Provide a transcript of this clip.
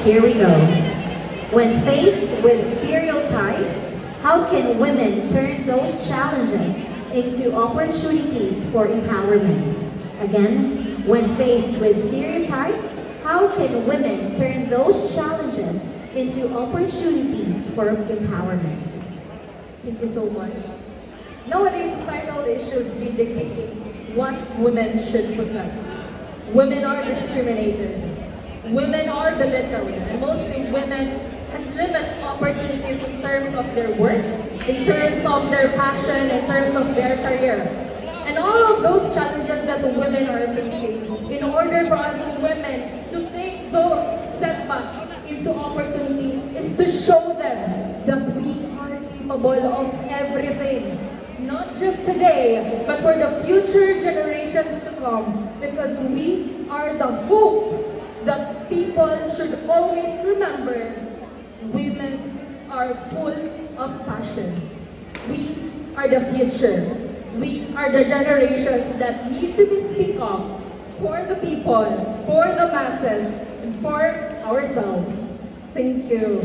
Here we go. When faced with stereotypes, how can women turn those challenges into opportunities for empowerment? Again, when faced with stereotypes, how can women turn those challenges into opportunities for empowerment? Thank you so much. Nowadays, societal issues be dictating what women should possess. Women are discriminated. Women are belittled. And mostly women can limit opportunities in terms of their work, in terms of their passion, in terms of their career. And all of those challenges that the women are facing, in order for us as women to take those setbacks into opportunity, is to show them that we are capable of everything. Not just today, but for the future generations to come. Because we are the hope that people should always remember. Women are full of passion. We are the future. We are the generations that need to be speak up for the people, for the masses, and for ourselves. Thank you.